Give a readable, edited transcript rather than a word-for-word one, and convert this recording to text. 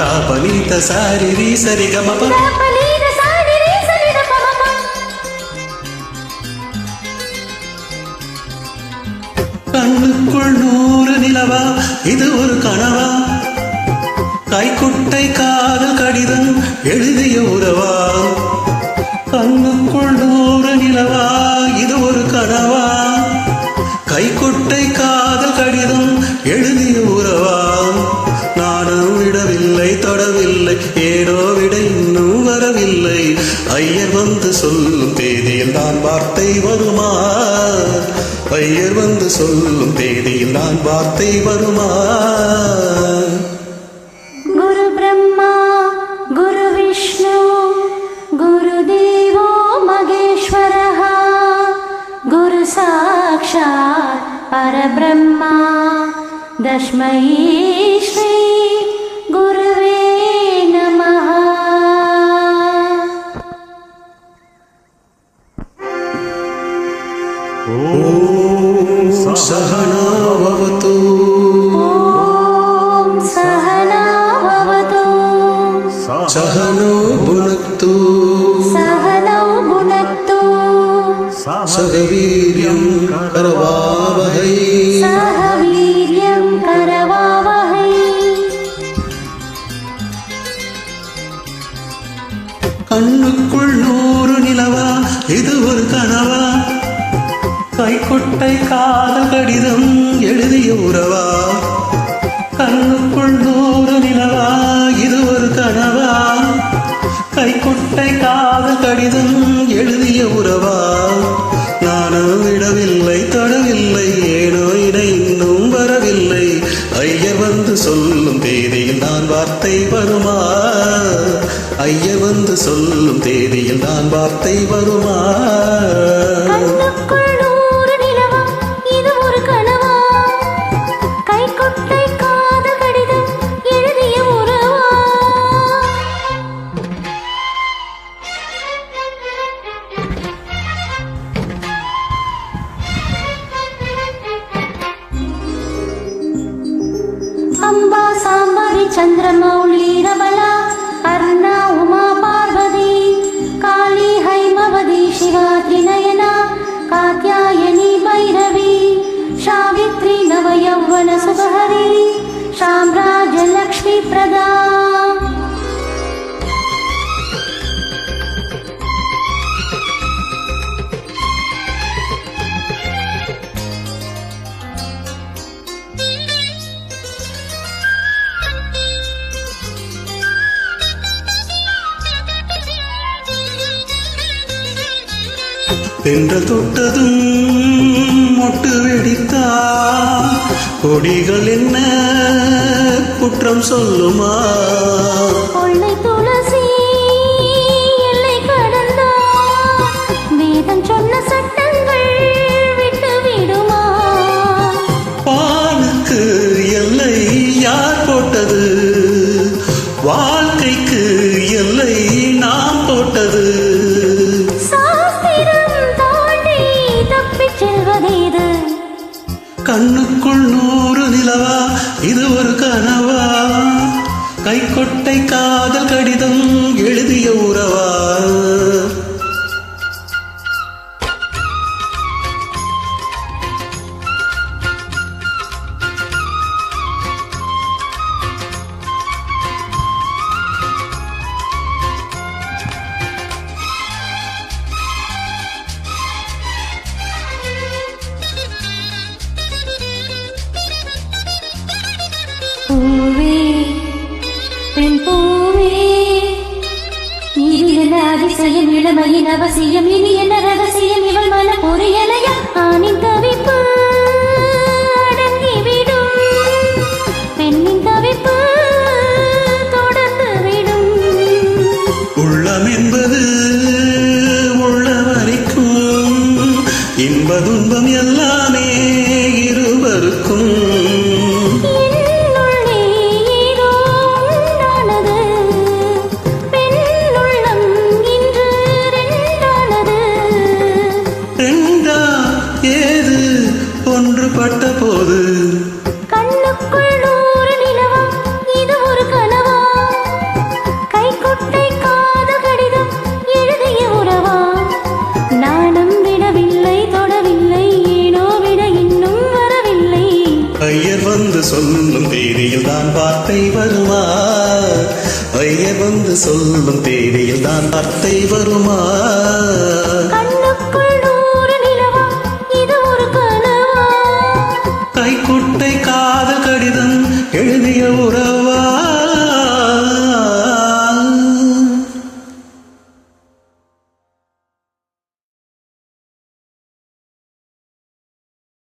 தாபனீத sorry ரீ சரி கம கண்ணுக்குள் 100 நிலவா இது ஒரு கனவா கைக்குட்டை காதல் கடிதம் எழுதிய உறவா கண்ணுக்குள் 100 நிலவா இது ஒரு கனவா கைக்குட்டை காதல் கடிதம் எழுதிய உறவா நானும் விடவில்லை தொடவில்லை ஏனோ விட இன்னும் வரவில்லை ஐயர் வந்து சொல்லும் தேதியில் நான் வார்த்தை வருமா ஐயர் வந்து சொல்லும் தேதியில் நான் வார்த்தை வருமா குரு பிரம்மா குரு விஷ்ணு குரு தேவோ மகேஸ்வரः குரு சாக்ஷாத் பரபிரம்மா தஸ்மை ஸ்ரீ குருவே நமः ஓம் சஹனா பவது ஓம் சஹனா பவது சஹனோ புனக்து சஹனௌ புனக்து சக வீர்யம் கரவாவஹை சஹ வீர்யம் கரவாவஹை கண்ணுக்குள் 100 நிலவா இது ஒரு கனவா கைக்குட்டை காதல் கடிதம் எழுதிய உறவா கண்ணுக்குள் 100 நிலவா இது ஒரு கனவா கைக்குட்டை காதல் கடிதம் எழுதிய உறவா நானும் விடவில்லை தொடவில்லை ஏனோ இட இன்னும் வரவில்லை ஐயர் வந்து சொல்லும் தேதியில் நான் வார்த்தை வருமா ஐயர் வந்து சொல்லும் தேதியில் நான் வார்த்தை வருமா கண்ணுக்குள் 100 நிலவா இது ஒரு கனவா கைக்குட்டை காதல் கடிதம் எழுதிய உறவா அம்பா சாம்பவி சந்திரமௌலி ரமலா அருணா உமா பார்வதி காளி ஹைமவதி சிவா திரிநயனா காத்யாயனி பைரவி சாவித்ரி நவ யௌவன சுபஹரி சாம்ராஜ லக்ஷ்மி பிரதா தென்றல் தொட்டதும் மொட்டு வெடித்தா கொடிகள் என்ன குற்றம் சொல்லுமா கொள்ளை துளசி எல்லை கடந்தா வேதம் சொன்ன சட்டங்கள் விட்டு விடுமா பாலுக்கு எல்லை யார் போட்டது வாழ்க்கைக்கு எல்லை நாம் போட்டது சாஸ்திரம் தாண்டி தப்பிச் செல்வதேது கண்ணுக்குள் 100 நிலவா இது ஒரு கனவா கைக்கொட்டை காதல் கடிதம் எழுதிய உறவா பூவே பெண் பூவே இது என்ன அதிசயம் இளமையின் அவசியம் இனி என்ன ரகசியம் இவள் மன பொறியலையா ஆணின் தவிப்பு அடங்கிவிடும் பெண்ணின் தவிப்பு தொடர்ந்து விடும் உள்ளம் என்பது உள்ள வரைக்கும் இன்ப துன்பம் எல்லாமே இருவருக்கும். என்னுள்ளே ஏதோ உண்டானது, பெண்ணுள்ளம் இன்று ரெண்டானது. ரெண்டா ஏது ஒன்றுபட்ட போது கண்ணுக்குள் நூறு நிலவா, இது ஒரு கனவா? கைக்குட்டை காத கடிதம் எழுதிய உறவா? நாணம் விடவில்லை, தொடவில்லை, ஏனோ விட இன்னும் வரவில்லை. ஐயர் வந்து சொல்லும் தேதியில் தான் வார்த்தை வருமா? ஐயர் வந்து சொல்லும் தேதியில் தான் வார்த்தை வருமா? கண்ணுக்குள் நூறு நிலவா, இது ஒரு கனவா? கைக்குட்டை காத கடிதம் எழுதிய உறவா?